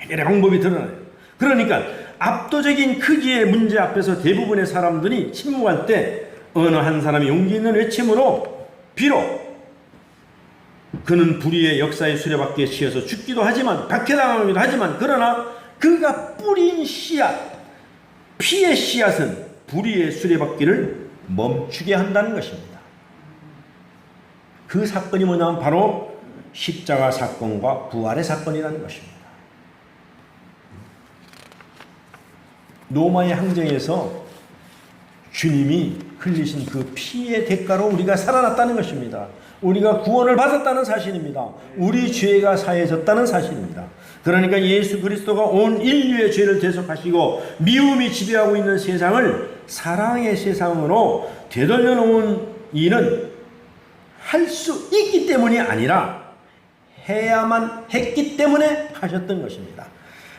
해결의 방법이 드러나요. 그러니까 압도적인 크기의 문제 앞에서 대부분의 사람들이 침묵할 때 어느 한 사람이 용기 있는 외침으로 비록 그는 불의의 역사의 수레바퀴에 치여서 죽기도 하지만 박해당하기도 하지만 그러나 그가 뿌린 씨앗, 피의 씨앗은 불의의 수레바퀴를 멈추게 한다는 것입니다. 그 사건이 뭐냐면 바로 십자가 사건과 부활의 사건이라는 것입니다. 로마의 항쟁에서 주님이 흘리신 그 피의 대가로 우리가 살아났다는 것입니다. 우리가 구원을 받았다는 사실입니다. 우리 죄가 사해졌다는 사실입니다. 그러니까 예수 그리스도가 온 인류의 죄를 대속하시고 미움이 지배하고 있는 세상을 사랑의 세상으로 되돌려 놓은 일은 할 수 있기 때문이 아니라 해야만 했기 때문에 하셨던 것입니다.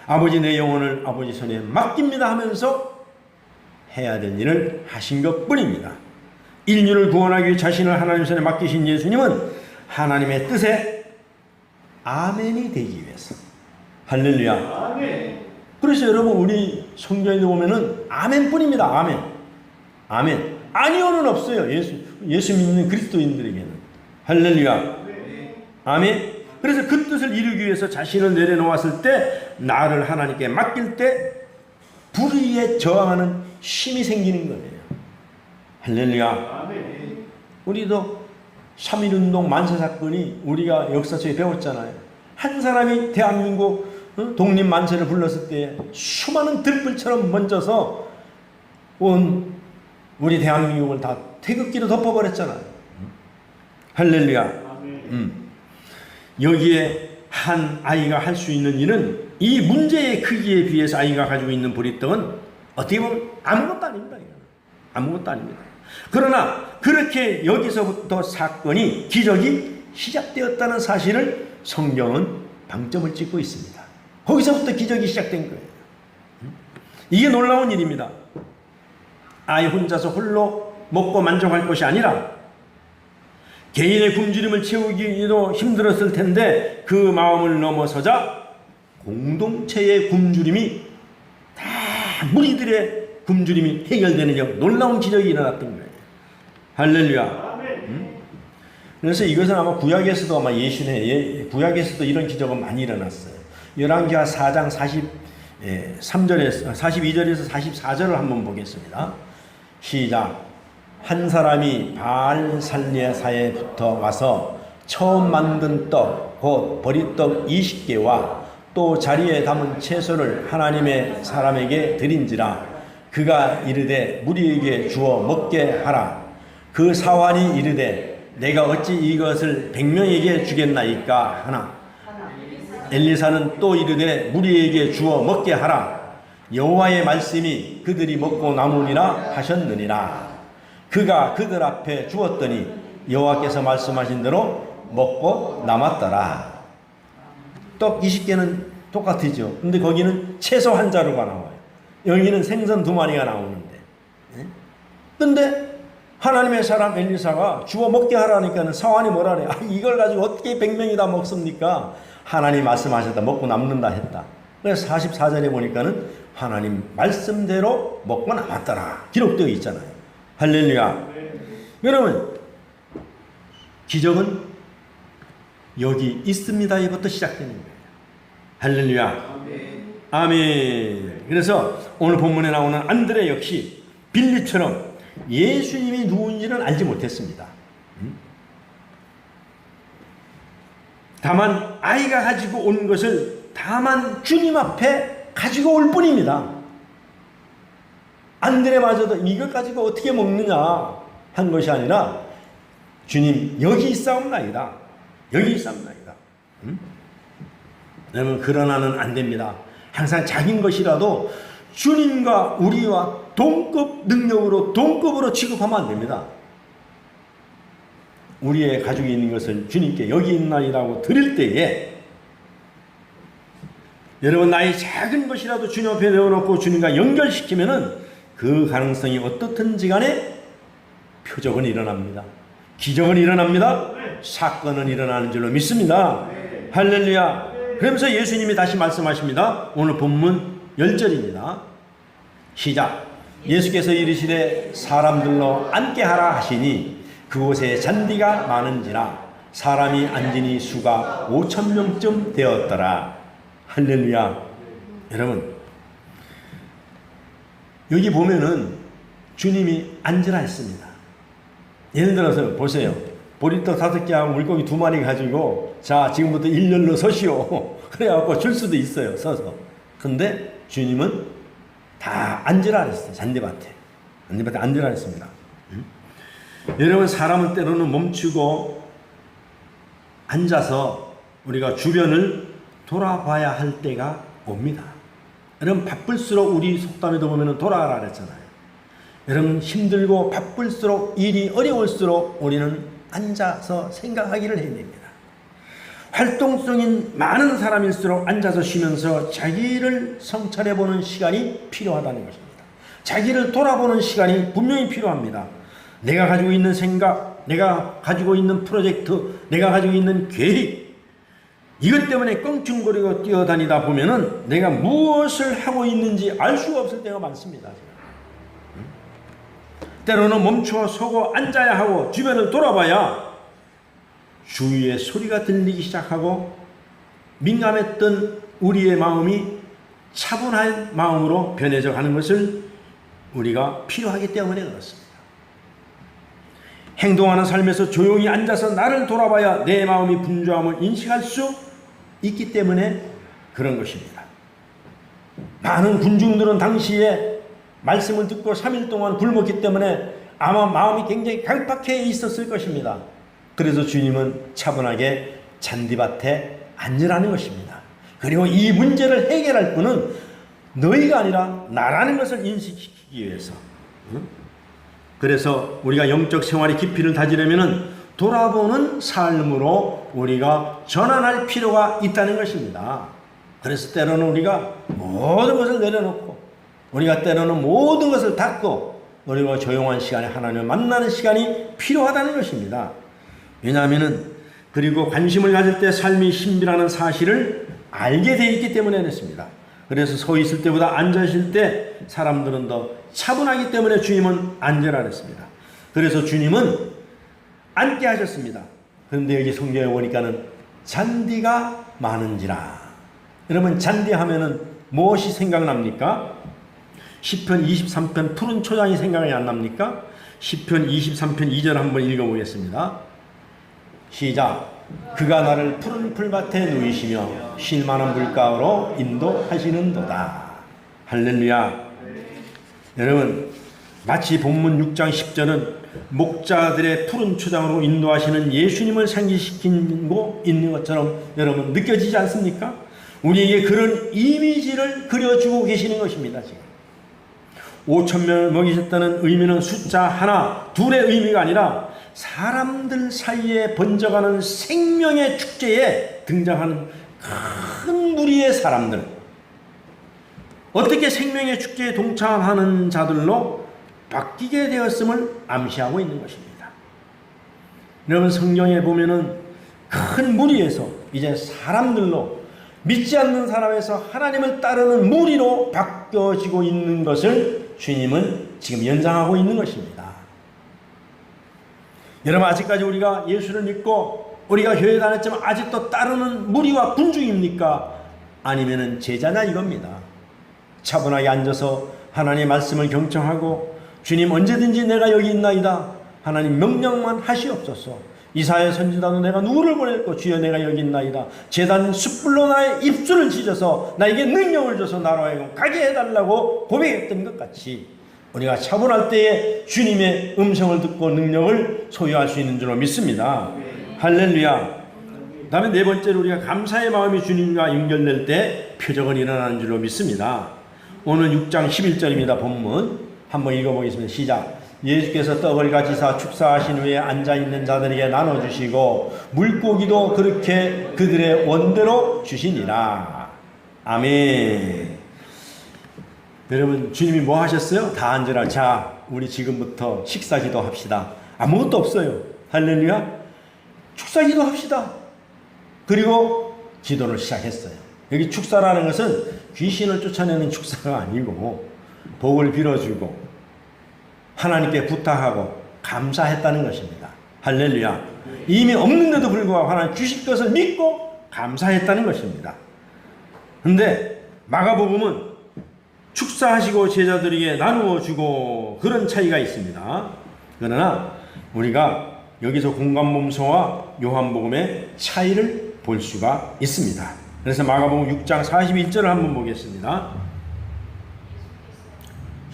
아버지 내 영혼을 아버지 손에 맡깁니다 하면서 해야 될 일을 하신 것뿐입니다. 인류를 구원하기 위해 자신을 하나님 손에 맡기신 예수님은 하나님의 뜻에 아멘이 되기 위해서. 할렐루야. 아멘. 그래서 여러분 우리 성경에 보면은 아멘뿐입니다. 아멘. 아멘. 아니오는 없어요. 예수 믿는 그리스도인들에게는. 할렐루야. 아멘. 그래서 그 뜻을 이루기 위해서 자신을 내려놓았을 때 나를 하나님께 맡길 때 불의에 저항하는 힘이 생기는 거예요. 할렐루야. 아멘. 우리도 3.1운동 만세사건이 우리가 역사 속에 배웠잖아요. 한 사람이 대한민국 독립만세를 불렀을 때 수많은 들불처럼 먼저서 온 우리 대한민국을 다 태극기로 덮어버렸잖아요. 할렐루야. 아멘. 여기에 한 아이가 할 수 있는 일은 이 문제의 크기에 비해서 아이가 가지고 있는 보리떡은 어떻게 보면 아무것도 아닙니다. 아무것도 아닙니다. 그러나 그렇게 여기서부터 사건이 기적이 시작되었다는 사실을 성경은 방점을 찍고 있습니다. 거기서부터 기적이 시작된 거예요. 이게 놀라운 일입니다. 아이 혼자서 홀로 먹고 만족할 것이 아니라 개인의 굶주림을 채우기도 힘들었을 텐데 그 마음을 넘어서자 공동체의 굶주림이 다 무리들의 굶주림이 해결되는 놀라운 기적이 일어났던 거예요. 할렐루야. 그래서 이것은 아마 구약에서도 아마 구약에서도 이런 기적은 많이 일어났어요. 열왕기하 4장 42절에서 44절을 한번 보겠습니다. 시작. 한 사람이 바알살레사에 붙어 와서 처음 만든 떡, 곧 보리떡 20개와 또 자리에 담은 채소를 하나님의 사람에게 드린지라. 그가 이르되 무리에게 주어 먹게 하라. 그 사환이 이르되 내가 어찌 이것을 100명에게 주겠나이까 하나. 엘리사는 또 이르되 무리에게 주어 먹게 하라. 여호와의 말씀이 그들이 먹고 남으니라 하셨느니라. 그가 그들 앞에 주었더니 여호와께서 말씀하신 대로 먹고 남았더라. 떡 20개는 똑같으죠. 근데 거기는 채소 한 자루가 나와요. 여기는 생선 2마리가 나오는데. 근데 하나님의 사람 엘리사가 주워 먹게 하라니까는 사환이 뭐라 그래? 이걸 가지고 어떻게 100명이 다 먹습니까? 하나님 말씀하셨다. 먹고 남는다 했다. 그래서 44절에 보니까는 하나님 말씀대로 먹고 남았더라. 기록되어 있잖아요. 할렐루야. 여러분, 기적은 여기 있습니다부터 시작되는 거예요. 할렐루야. 아멘. 그래서 오늘 본문에 나오는 안드레 역시 빌립처럼 예수님이 누군지는 알지 못했습니다. 다만 아이가 가지고 온 것을 다만 주님 앞에 가지고 올 뿐입니다. 안드레마저도 이것 가지고 어떻게 먹느냐 한 것이 아니라 주님 여기 있사옵나이다. 여기 있사옵나이다. 여러분 그러나는 안 됩니다. 항상 작은 것이라도 주님과 우리와 동급 능력으로 동급으로 취급하면 안 됩니다. 우리의 가지고 있는 것을 주님께 여기 있나이라고 드릴 때에 여러분 나의 작은 것이라도 주님 앞에 내어놓고 주님과 연결시키면은 그 가능성이 어떻든지 간에 표적은 일어납니다. 기적은 일어납니다. 사건은 일어나는 줄로 믿습니다. 할렐루야. 그러면서 예수님이 다시 말씀하십니다. 오늘 본문 10절입니다. 시작. 예수께서 이르시되 사람들로 앉게 하라 하시니 그곳에 잔디가 많은지라 사람이 앉으니 수가 5,000명쯤 되었더라. 할렐루야. 여러분 여기 보면은 주님이 앉으라 했습니다. 예를 들어서 보세요. 보리떡 5개하고 물고기 2마리 가지고 자 지금부터 일렬로 서시오. 그래갖고 줄 수도 있어요. 서서. 근데 주님은 다 앉으라 했어요. 잔디밭에. 잔디밭에 앉으라 했습니다. 여러분 사람은 때로는 멈추고 앉아서 우리가 주변을 돌아봐야 할 때가 옵니다. 여러분 바쁠수록 우리 속담에도 보면 돌아가라 그랬잖아요. 여러분 힘들고 바쁠수록 일이 어려울수록 우리는 앉아서 생각하기를 해야 됩니다. 활동성인 많은 사람일수록 앉아서 쉬면서 자기를 성찰해보는 시간이 필요하다는 것입니다. 자기를 돌아보는 시간이 분명히 필요합니다. 내가 가지고 있는 생각, 내가 가지고 있는 프로젝트, 내가 가지고 있는 계획 이것 때문에 껑충거리고 뛰어다니다 보면은 내가 무엇을 하고 있는지 알 수가 없을 때가 많습니다. 때로는 멈춰 서고 앉아야 하고 주변을 돌아봐야 주위의 소리가 들리기 시작하고 민감했던 우리의 마음이 차분한 마음으로 변해져 가는 것을 우리가 필요하기 때문에 그렇습니다. 행동하는 삶에서 조용히 앉아서 나를 돌아봐야 내 마음이 분주함을 인식할 수 있기 때문에 그런 것입니다. 많은 군중들은 당시에 말씀을 듣고 3일 동안 굶었기 때문에 아마 마음이 굉장히 강팍해 있었을 것입니다. 그래서 주님은 차분하게 잔디밭에 앉으라는 것입니다. 그리고 이 문제를 해결할 분은 너희가 아니라 나라는 것을 인식시키기 위해서. 그래서 우리가 영적 생활의 깊이를 다지려면 돌아보는 삶으로 우리가 전환할 필요가 있다는 것입니다. 그래서 때로는 우리가 모든 것을 내려놓고 우리가 때로는 모든 것을 닫고 우리가 조용한 시간에 하나님을 만나는 시간이 필요하다는 것입니다. 왜냐하면 그리고 관심을 가질 때 삶이 힘들어하는 사실을 알게 되어 있기 때문에 그렇습니다. 그래서 서 있을 때보다 앉아 있을 때 사람들은 더 차분하기 때문에 주님은 앉으라 그랬습니다. 그래서 주님은 앉게 하셨습니다. 그런데 여기 성경에 보니까는 잔디가 많은지라. 여러분 잔디 하면은 무엇이 생각납니까? 시편 23편 푸른 초장이 생각이 안 납니까? 시편 23편 2절 한번 읽어보겠습니다. 시작. 그가 나를 푸른 풀밭에 누이시며 쉴만한 물가로 인도하시는도다. 할렐루야. 여러분 마치 본문 6장 10절은 목자들의 푸른 초장으로 인도하시는 예수님을 상기시키고 있는 것처럼 여러분 느껴지지 않습니까? 우리에게 그런 이미지를 그려주고 계시는 것입니다. 지금 5,000명을 먹이셨다는 의미는 숫자 하나, 둘의 의미가 아니라 사람들 사이에 번져가는 생명의 축제에 등장하는 큰 무리의 사람들, 어떻게 생명의 축제에 동참하는 자들로 바뀌게 되었음을 암시하고 있는 것입니다. 여러분 성경에 보면은 큰 무리에서 이제 사람들로 믿지 않는 사람에서 하나님을 따르는 무리로 바뀌어지고 있는 것을 주님은 지금 연상하고 있는 것입니다. 여러분 아직까지 우리가 예수를 믿고 우리가 교회 다녔지만 아직도 따르는 무리와 군중입니까? 아니면은 제자냐 이겁니다. 차분하게 앉아서 하나님의 말씀을 경청하고 주님 언제든지 내가 여기 있나이다. 하나님 명령만 하시옵소서. 이사야 선지자도 내가 누구를 보냈고 주여 내가 여기 있나이다. 제단 숯불로 나의 입술을 찢어서 나에게 능력을 줘서 나로 하여금 가게 해달라고 고백했던 것 같이 우리가 차분할 때에 주님의 음성을 듣고 능력을 소유할 수 있는 줄로 믿습니다. 할렐루야. 그 다음에 네 번째로 우리가 감사의 마음이 주님과 연결될 때 표적은 일어나는 줄로 믿습니다. 오늘 6장 11절입니다. 본문 한번 읽어보겠습니다. 시작. 예수께서 떡을 가지사 축사하신 후에 앉아있는 자들에게 나눠주시고 물고기도 그렇게 그들의 원대로 주시니라. 아멘. 여러분 주님이 뭐 하셨어요? 다 앉으라. 자 우리 지금부터 식사기도 합시다. 아무것도 없어요. 할렐루야. 축사기도 합시다. 그리고 기도를 시작했어요. 여기 축사라는 것은 귀신을 쫓아내는 축사가 아니고 복을 빌어주고 하나님께 부탁하고 감사했다는 것입니다. 할렐루야. 이미 없는데도 불구하고 하나님 주실 것을 믿고 감사했다는 것입니다. 그런데 마가복음은 축사하시고 제자들에게 나누어 주고 그런 차이가 있습니다. 그러나 우리가 여기서 공관범서와 요한복음의 차이를 볼 수가 있습니다. 그래서 마가복음 6장 41절을 한번 보겠습니다.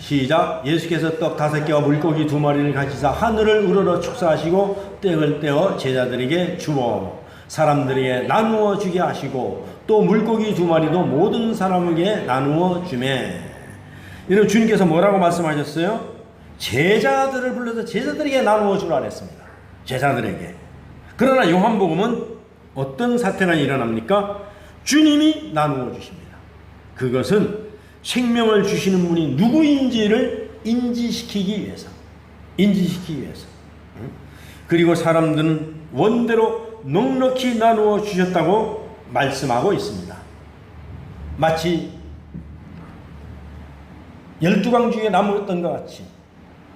시작. 예수께서 떡 5개와 물고기 2마리를 가지사 하늘을 우러러 축사하시고 떡을 떼어 제자들에게 주어 사람들에게 나누어 주게 하시고 또 물고기 2마리도 모든 사람에게 나누어 주매. 이런 주님께서 뭐라고 말씀하셨어요? 제자들을 불러서 제자들에게 나누어 주라 그랬습니다. 제자들에게. 그러나 요한복음은 어떤 사태가 일어납니까? 주님이 나누어 주십니다. 그것은 생명을 주시는 분이 누구인지를 인지시키기 위해서. 그리고 사람들은 원대로 넉넉히 나누어 주셨다고 말씀하고 있습니다. 마치 12광 중에 남았던 것 같이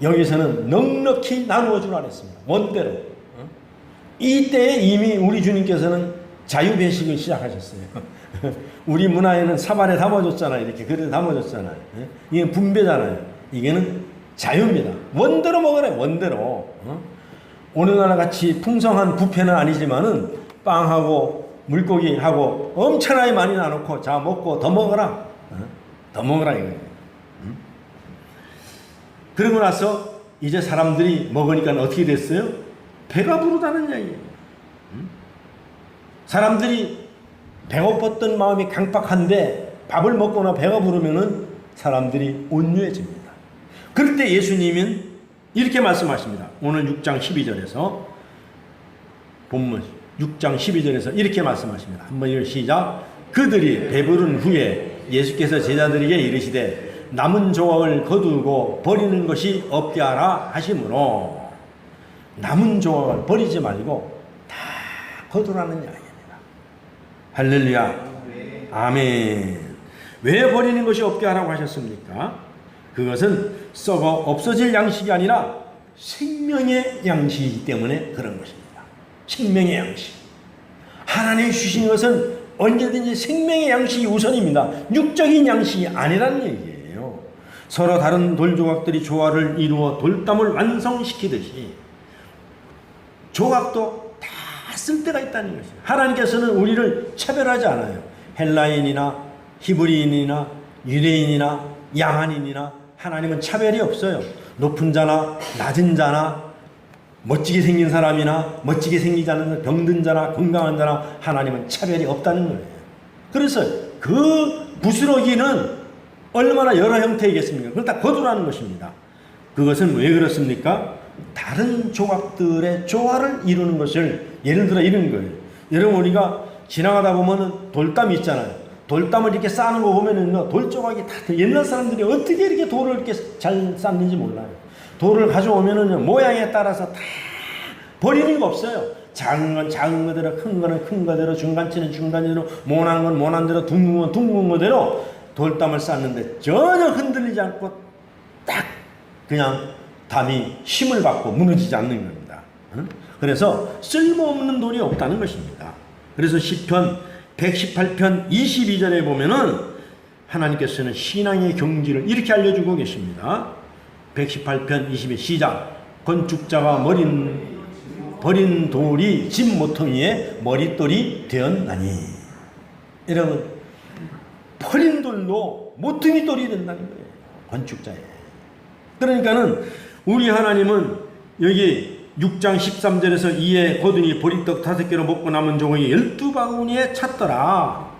여기서는 넉넉히 나누어 주라 했습니다. 원대로. 이때에 이미 우리 주님께서는 자유배식을 시작하셨어요. 우리 문화에는 사발에 담아줬잖아요. 이렇게 그릇에 담아줬잖아요. 이게 분배잖아요. 이게는 자유입니다. 원대로 먹으래. 원대로. 오늘날 같이 풍성한 뷔페는 아니지만은 빵하고 물고기하고 엄청나게 많이 나놓고 자 먹고 더 먹어라. 더 먹어라 이거예요. 그러고 나서 이제 사람들이 먹으니까 어떻게 됐어요? 배가 부르다는 이야기예요. 사람들이 배고팠던 마음이 강박한데 밥을 먹거나 배가 부르면은 사람들이 온유해집니다. 그럴 때 예수님은 이렇게 말씀하십니다. 오늘 6장 12절에서 본문 6장 12절에서 이렇게 말씀하십니다. 한번 시작. 그들이 배부른 후에 예수께서 제자들에게 이르시되 남은 조각을 거두고 버리는 것이 없게 하라 하시므로 남은 조각을 버리지 말고 다 거두라는 이야기입니다. 할렐루야. 아멘. 왜 버리는 것이 없게 하라고 하셨습니까? 그것은 썩어 없어질 양식이 아니라 생명의 양식이기 때문에 그런 것입니다. 생명의 양식. 하나님이 주신 것은 언제든지 생명의 양식이 우선입니다. 육적인 양식이 아니라는 얘기예요. 서로 다른 돌 조각들이 조화를 이루어 돌담을 완성시키듯이 조각도 다 쓸 때가 있다는 것이에요. 하나님께서는 우리를 차별하지 않아요. 헬라인이나 히브리인이나 유대인이나 양한인이나 하나님은 차별이 없어요. 높은 자나 낮은 자나 멋지게 생긴 사람이나 멋지게 생기지 않은 병든 자나 건강한 자나 하나님은 차별이 없다는 거예요. 그래서 그 부스러기는 얼마나 여러 형태이겠습니까? 그걸 다 거두라는 것입니다. 그것은 왜 그렇습니까? 다른 조각들의 조화를 이루는 것을 예를 들어 이런 거예요. 여러분 우리가 지나가다 보면은 돌담이 있잖아요. 돌담을 이렇게 쌓는 거 보면은 돌 조각이 다 옛날 사람들이 어떻게 이렇게 돌을 이렇게 잘 쌓는지 몰라요. 돌을 가져오면은 모양에 따라서 다 버리는 거 없어요. 작은 건 작은 거대로, 큰 거는 큰 거대로, 중간치는 중간대로, 모난 건 모난 대로, 둥근 건 둥근 거대로 돌담을 쌓는데 전혀 흔들리지 않고 딱 그냥 담이 힘을 받고 무너지지 않는 겁니다. 그래서 쓸모없는 돌이 없다는 것입니다. 그래서 시편 118편 22절에 보면은 하나님께서는 신앙의 경지를 이렇게 알려주고 계십니다. 118편 22 시작. 건축자가 머리는 버린 돌이 집 모퉁이에 머릿돌이 되었나니. 여러분, 버린 돌도 모퉁이 돌이 된다는 거예요. 건축자에. 그러니까는 우리 하나님은 여기 6장 13절에서 이에 거두니 보리떡 5개로 먹고 남은 조각이 12바구니에 찼더라.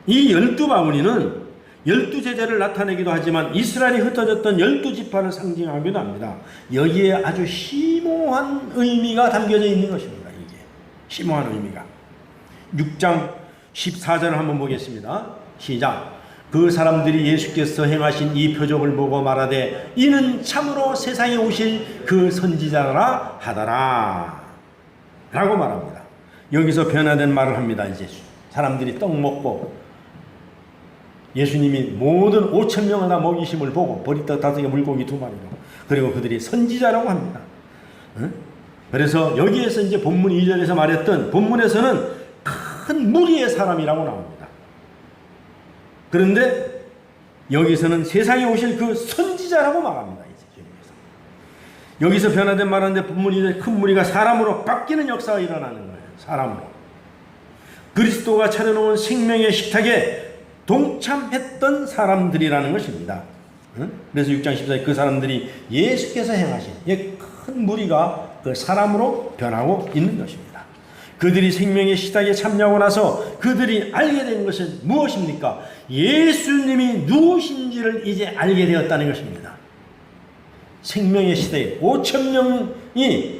이 12바구니는 12제자를 나타내기도 하지만 이스라엘이 흩어졌던 12지파를 상징하기도 합니다. 여기에 아주 심오한 의미가 담겨져 있는 것입니다. 이게 심오한 의미가. 6장 14절을 한번 보겠습니다. 시작. 그 사람들이 예수께서 행하신 이 표적을 보고 말하되 이는 참으로 세상에 오실 그 선지자라 하더라 라고 말합니다. 여기서 변화된 말을 합니다. 이제 사람들이 떡 먹고 예수님이 모든 5,000명을 다 먹이심을 보고 보리떡 5개 물고기 2마리로, 그리고 그들이 선지자라고 합니다. 그래서 여기에서 이제 본문 2절에서 말했던, 본문에서는 큰 무리의 사람이라고 나옵니다. 그런데 여기서는 세상에 오실 그 선지자라고 말합니다. 여기서 변화된 말하는데 본문 2절 큰 무리가 사람으로 바뀌는 역사가 일어나는 거예요. 사람으로. 그리스도가 차려놓은 생명의 식탁에 동참했던 사람들이라는 것입니다. 그래서 6장 14절 그 사람들이 예수께서 행하신 큰 무리가 그 사람으로 변하고 있는 것입니다. 그들이 생명의 식탁에 참여하고 나서 그들이 알게 된 것은 무엇입니까? 예수님이 누구신지를 이제 알게 되었다는 것입니다. 생명의 식탁에 5,000명이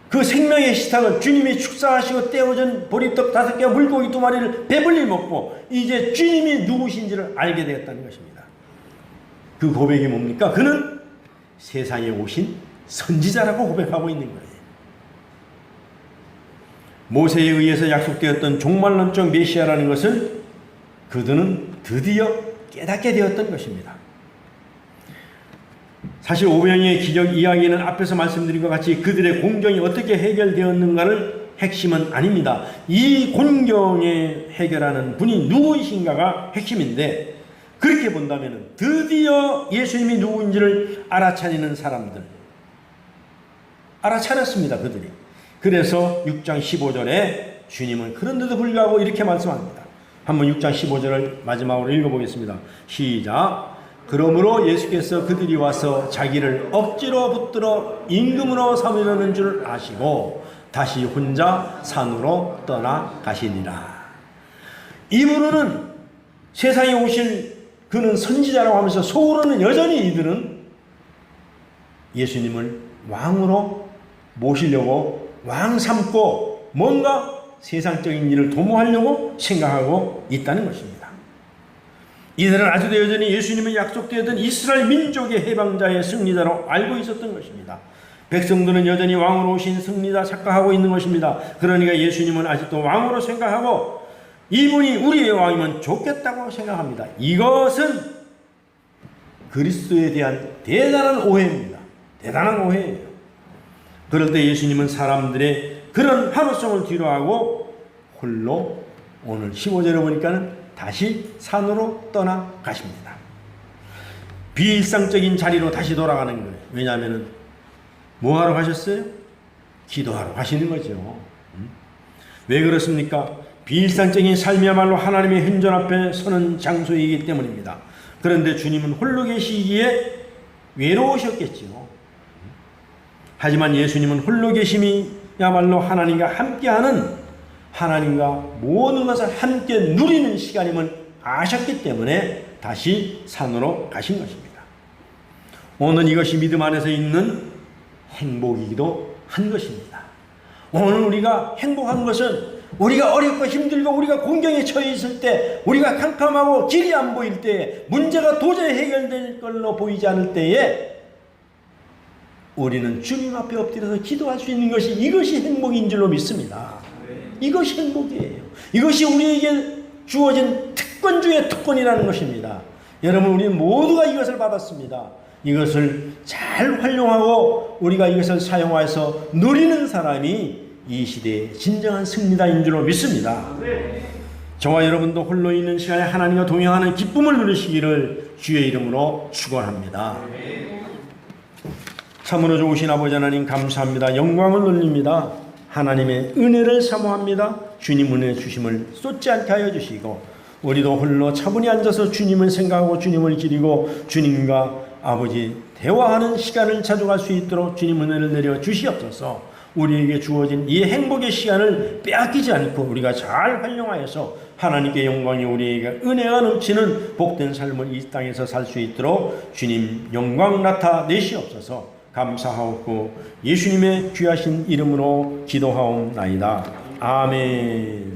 그 생명의 식탁을 주님이 축사하시고 떼어준 보리떡 5개와 물고기 2마리를 배불리 먹고 이제 주님이 누구신지를 알게 되었다는 것입니다. 그 고백이 뭡니까? 그는 세상에 오신 선지자라고 고백하고 있는 거예요. 모세에 의해서 약속되었던 종말론적 메시아라는 것을 그들은 드디어 깨닫게 되었던 것입니다. 사실 오병이의 기적 이야기는 앞에서 말씀드린 것 같이 그들의 공경이 어떻게 해결되었는가를 핵심은 아닙니다. 이 공경에 해결하는 분이 누구이신가가 핵심인데, 그렇게 본다면 드디어 예수님이 누구인지를 알아차리는 사람들, 알아차렸습니다. 그들이. 그래서 6장 15절에 주님은 그런데도 불구하고 이렇게 말씀합니다. 한번 6장 15절을 마지막으로 읽어보겠습니다. 시작. 그러므로 예수께서 그들이 와서 자기를 억지로 붙들어 임금으로 삼으려는 줄 아시고 다시 혼자 산으로 떠나가시니라. 입으로는 세상에 오실 그는 선지자라고 하면서 속으로는 여전히 이들은 예수님을 왕으로 모시려고 왕 삼고 뭔가 세상적인 일을 도모하려고 생각하고 있다는 것입니다. 이들은 아직도 여전히 예수님의 약속되었던 이스라엘 민족의 해방자의 승리자로 알고 있었던 것입니다. 백성들은 여전히 왕으로 오신 승리자 착각하고 있는 것입니다. 그러니까 예수님은 아직도 왕으로 생각하고 이분이 우리의 왕이면 좋겠다고 생각합니다. 이것은 그리스도에 대한 대단한 오해입니다. 대단한 오해예요. 그럴 때 예수님은 사람들의 그런 하루성을 뒤로하고 홀로 오늘 15절에 보니까는 다시 산으로 떠나가십니다. 비일상적인 자리로 다시 돌아가는 거예요. 왜냐하면 뭐하러 가셨어요? 기도하러 가시는 거죠. 왜 그렇습니까? 비일상적인 삶이야말로 하나님의 현존 앞에 서는 장소이기 때문입니다. 그런데 주님은 홀로 계시기에 외로우셨겠지요. 하지만 예수님은 홀로 계심이야말로 하나님과 함께하는, 하나님과 모든 것을 함께 누리는 시간임을 아셨기 때문에 다시 산으로 가신 것입니다. 오늘 이것이 믿음 안에서 있는 행복이기도 한 것입니다. 오늘 우리가 행복한 것은 우리가 어렵고 힘들고 우리가 공경에 처해 있을 때, 우리가 캄캄하고 길이 안 보일 때에, 문제가 도저히 해결될 걸로 보이지 않을 때에 우리는 주님 앞에 엎드려서 기도할 수 있는 것이, 이것이 행복인 줄로 믿습니다. 이것이 행복이에요. 이것이 우리에게 주어진 특권 중의 특권이라는 것입니다. 여러분, 우리는 모두가 이것을 받았습니다. 이것을 잘 활용하고 우리가 이것을 사용해서 누리는 사람이 이 시대의 진정한 승리자인 줄로 믿습니다. 저와 여러분도 홀로 있는 시간에 하나님과 동행하는 기쁨을 누리시기를 주의 이름으로 축원합니다. 참으로 좋으신 아버지 하나님 감사합니다. 영광을 돌립니다. 하나님의 은혜를 사모합니다. 주님 은혜 주심을 쏟지 않게 하여 주시고 우리도 홀로 차분히 앉아서 주님을 생각하고 주님을 기리고 주님과 아버지 대화하는 시간을 가져갈 수 있도록 주님 은혜를 내려 주시옵소서. 우리에게 주어진 이 행복의 시간을 빼앗기지 않고 우리가 잘 활용하여서 하나님께 영광이 우리에게 은혜가 넘치는 복된 삶을 이 땅에서 살 수 있도록 주님 영광 나타내시옵소서. 감사하옵고 예수님의 귀하신 이름으로 기도하옵나이다. 아멘.